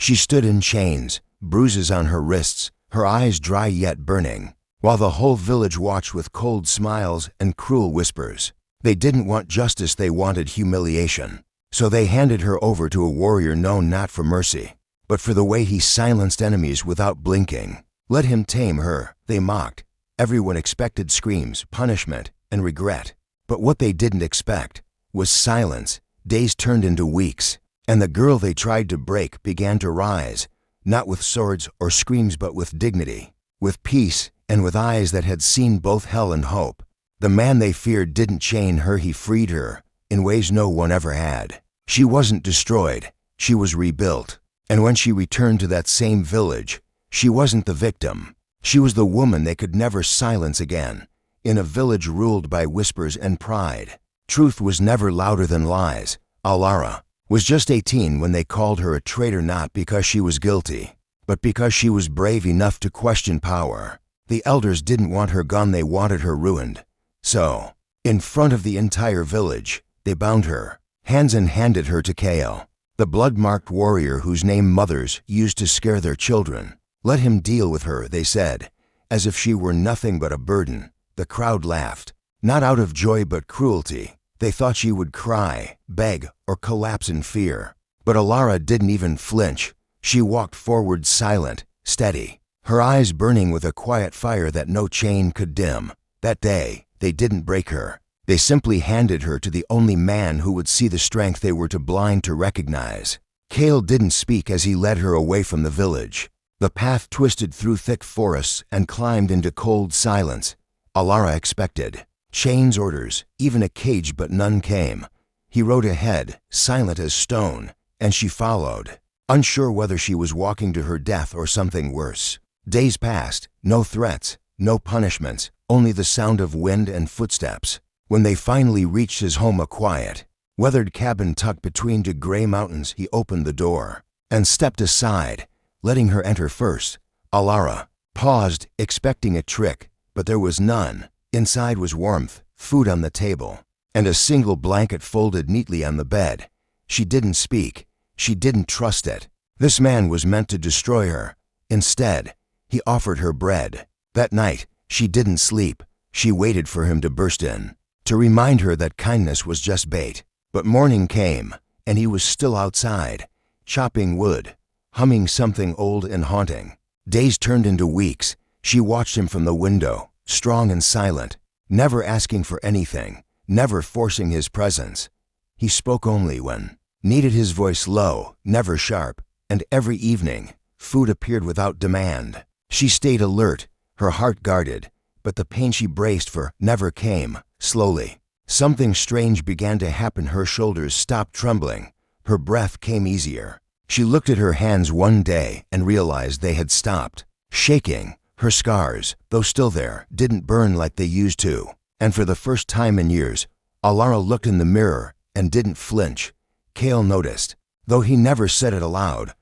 She stood in chains, bruises on her wrists, her eyes dry yet burning, while the whole village watched with cold smiles and cruel whispers. They didn't want justice, they wanted humiliation. So they handed her over to a warrior known not for mercy, but for the way he silenced enemies without blinking. Let him tame her, they mocked. Everyone expected screams, punishment, and regret. But what they didn't expect was silence. Days turned into weeks, and the girl they tried to break began to rise, not with swords or screams but with dignity, with peace, and with eyes that had seen both hell and hope. The man they feared didn't chain her, he freed her, in ways no one ever had. She wasn't destroyed, she was rebuilt. And when she returned to that same village, she wasn't the victim. She was the woman they could never silence again, in a village ruled by whispers and pride. Truth was never louder than lies. Alara was just 18 when they called her a traitor, not because she was guilty, but because she was brave enough to question power. The elders didn't want her gone, they wanted her ruined. So, in front of the entire village, they bound her, hands, and handed her to Kale, the blood-marked warrior whose name mothers used to scare their children. Let him deal with her, they said, as if she were nothing but a burden. The crowd laughed, not out of joy but cruelty. They thought she would cry, beg, or collapse in fear. But Alara didn't even flinch. She walked forward silent, steady, her eyes burning with a quiet fire that no chain could dim. That day, they didn't break her. They simply handed her to the only man who would see the strength they were too blind to recognize. Kale didn't speak as he led her away from the village. The path twisted through thick forests and climbed into cold silence. Alara expected chains, orders, even a cage, but none came. He rode ahead, silent as stone, and she followed, unsure whether she was walking to her death or something worse. Days passed, no threats, no punishments, only the sound of wind and footsteps. When they finally reached his home, a quiet, weathered cabin tucked between two gray mountains, he opened the door and stepped aside, letting her enter first. Alara paused, expecting a trick, but there was none. Inside was warmth, food on the table, and a single blanket folded neatly on the bed. She didn't speak. She didn't trust it. This man was meant to destroy her. Instead, he offered her bread. That night, she didn't sleep. She waited for him to burst in, to remind her that kindness was just bait. But morning came, and he was still outside, chopping wood, humming something old and haunting. Days turned into weeks. She watched him from the window, strong and silent, never asking for anything, never forcing his presence. He spoke only when needed, his voice low, never sharp, and every evening, food appeared without demand. She stayed alert, her heart guarded, but the pain she braced for never came. Slowly, something strange began to happen. Her shoulders stopped trembling. Her breath came easier. She looked at her hands one day and realized they had stopped shaking. Her scars, though still there, didn't burn like they used to. And for the first time in years, Alara looked in the mirror and didn't flinch. Kale noticed, though he never said it aloud.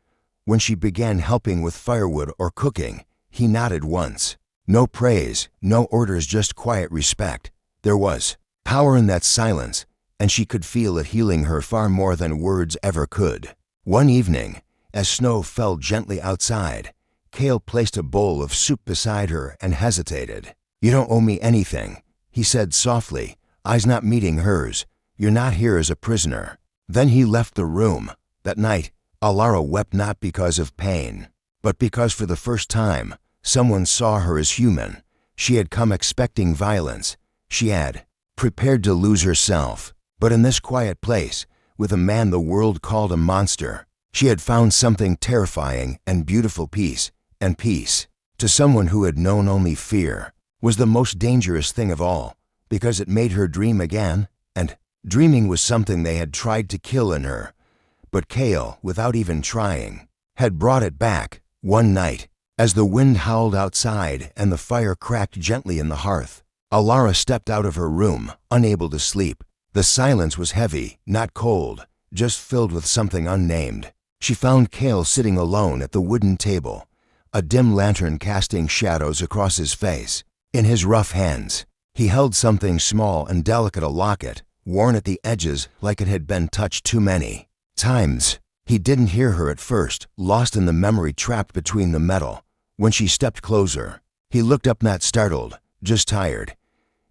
When she began helping with firewood or cooking, he nodded once. No praise, no orders, just quiet respect. There was power in that silence, and she could feel it healing her far more than words ever could. One evening, as snow fell gently outside, Kale placed a bowl of soup beside her and hesitated. "You don't owe me anything," he said softly, eyes not meeting hers. "You're not here as a prisoner." Then he left the room. That night, Alara wept not because of pain, but because for the first time, someone saw her as human. She had come expecting violence. She had prepared to lose herself. But in this quiet place, with a man the world called a monster, she had found something terrifying and beautiful. Peace. And peace, to someone who had known only fear, was the most dangerous thing of all, because it made her dream again, and dreaming was something they had tried to kill in her. But Kale, without even trying, had brought it back. One night, as the wind howled outside and the fire cracked gently in the hearth, Alara stepped out of her room, unable to sleep. The silence was heavy, not cold, just filled with something unnamed. She found Kale sitting alone at the wooden table, a dim lantern casting shadows across his face. In his rough hands, he held something small and delicate, a locket, worn at the edges like it had been touched too many times. He didn't hear her at first, lost in the memory trapped between the metal. When she stepped closer, he looked up, not startled, just tired.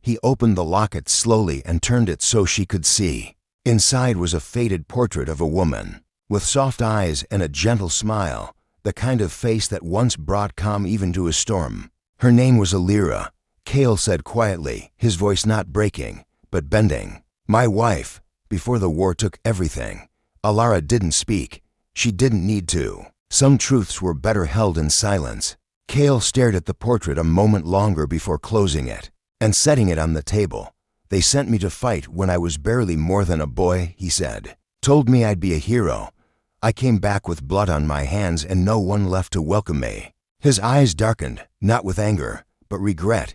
He opened the locket slowly and turned it so she could see. Inside was a faded portrait of a woman, with soft eyes and a gentle smile, the kind of face that once brought calm even to a storm. Her name was Alira, Cale said quietly, his voice not breaking, but bending. My wife, before the war took everything. Alara didn't speak. She didn't need to. Some truths were better held in silence. Cale stared at the portrait a moment longer before closing it and setting it on the table. They sent me to fight when I was barely more than a boy, he said. Told me I'd be a hero. I came back with blood on my hands and no one left to welcome me. His eyes darkened, not with anger, but regret.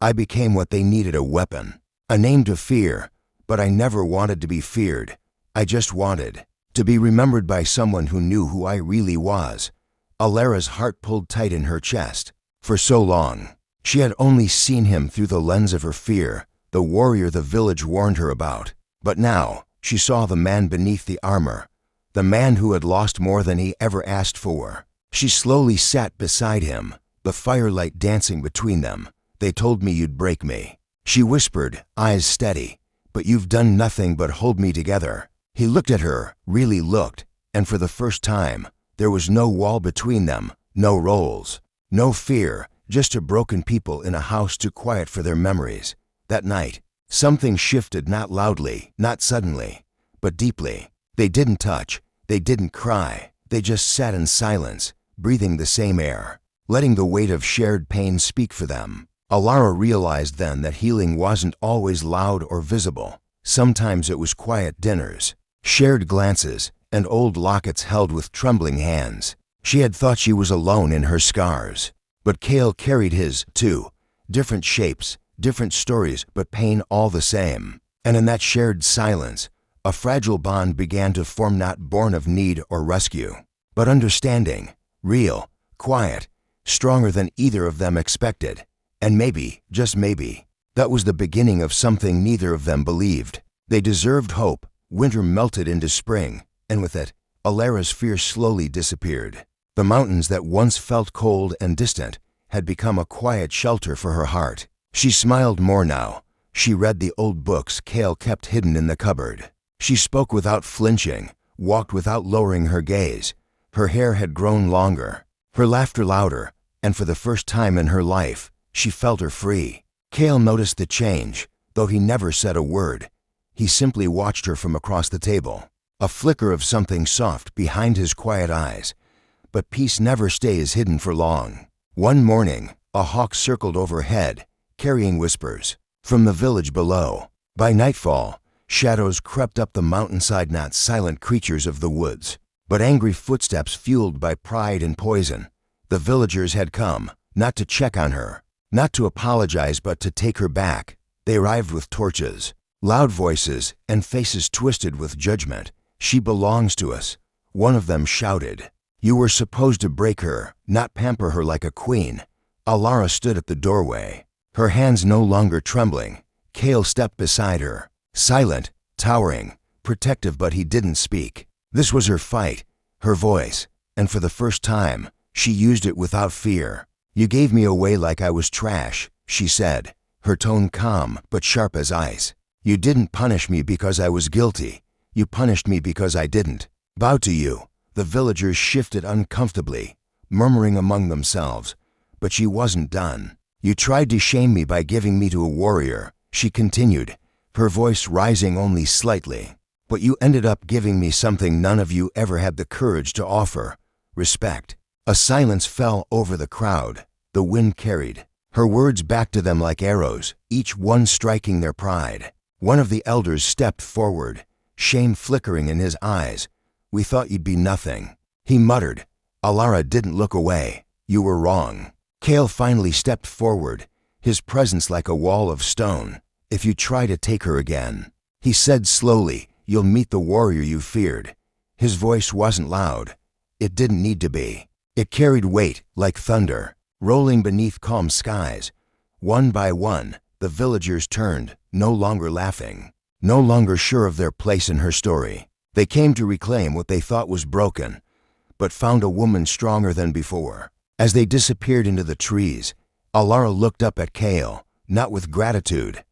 I became what they needed, a weapon, a name to fear, but I never wanted to be feared. I just wanted to be remembered by someone who knew who I really was. Alara's heart pulled tight in her chest. For so long, she had only seen him through the lens of her fear, the warrior the village warned her about. But now, she saw the man beneath the armor, the man who had lost more than he ever asked for. She slowly sat beside him, the firelight dancing between them. They told me you'd break me, she whispered, eyes steady. But you've done nothing but hold me together. He looked at her, really looked, and for the first time, there was no wall between them, no roles, no fear, just a broken people in a house too quiet for their memories. That night, something shifted, not loudly, not suddenly, but deeply. They didn't touch, they didn't cry, they just sat in silence, breathing the same air, letting the weight of shared pain speak for them. Alara realized then that healing wasn't always loud or visible. Sometimes it was quiet dinners, shared glances, and old lockets held with trembling hands. She had thought she was alone in her scars, but Cale carried his, too. Different shapes, different stories, but pain all the same. And in that shared silence, a fragile bond began to form, not born of need or rescue, but understanding, real, quiet, stronger than either of them expected. And maybe, just maybe, that was the beginning of something neither of them believed. They deserved hope. Winter melted into spring, and with it, Alara's fear slowly disappeared. The mountains that once felt cold and distant had become a quiet shelter for her heart. She smiled more now. She read the old books Cale kept hidden in the cupboard. She spoke without flinching, walked without lowering her gaze. Her hair had grown longer, her laughter louder, and for the first time in her life, she felt her free. Cale noticed the change, though he never said a word. He simply watched her from across the table, a flicker of something soft behind his quiet eyes. But peace never stays hidden for long. One morning, a hawk circled overhead, carrying whispers from the village below. By nightfall, shadows crept up the mountainside, not silent creatures of the woods, but angry footsteps fueled by pride and poison. The villagers had come, not to check on her, not to apologize, but to take her back. They arrived with torches, loud voices, and faces twisted with judgment. She belongs to us, one of them shouted. You were supposed to break her, not pamper her like a queen. Alara stood at the doorway, her hands no longer trembling. Cale stepped beside her, silent, towering, protective, but he didn't speak. This was her fight, her voice, and for the first time, she used it without fear. You gave me away like I was trash, she said, her tone calm but sharp as ice. You didn't punish me because I was guilty. You punished me because I didn't bow to you. The villagers shifted uncomfortably, murmuring among themselves. But she wasn't done. You tried to shame me by giving me to a warrior, she continued, her voice rising only slightly. But you ended up giving me something none of you ever had the courage to offer: respect. A silence fell over the crowd. The wind carried her words back to them like arrows, each one striking their pride. One of the elders stepped forward, shame flickering in his eyes. We thought you'd be nothing, he muttered. Alara didn't look away. You were wrong. Cale finally stepped forward, his presence like a wall of stone. If you try to take her again, he said slowly, you'll meet the warrior you feared. His voice wasn't loud. It didn't need to be. It carried weight like thunder, rolling beneath calm skies. One by one, the villagers turned, no longer laughing, no longer sure of their place in her story. They came to reclaim what they thought was broken, but found a woman stronger than before. As they disappeared into the trees, Alara looked up at Kale, not with gratitude,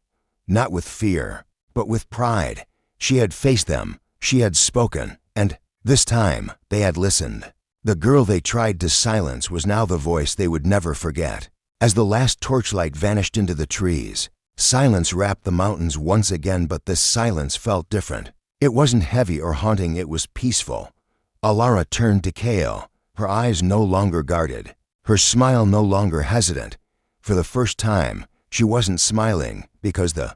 not with fear, but with pride. She had faced them, she had spoken, and this time they had listened. The girl they tried to silence was now the voice they would never forget. As the last torchlight vanished into the trees, silence wrapped the mountains once again, but this silence felt different. It wasn't heavy or haunting, it was peaceful. Alara turned to Kale, her eyes no longer guarded, her smile no longer hesitant. For the first time, she wasn't smiling because the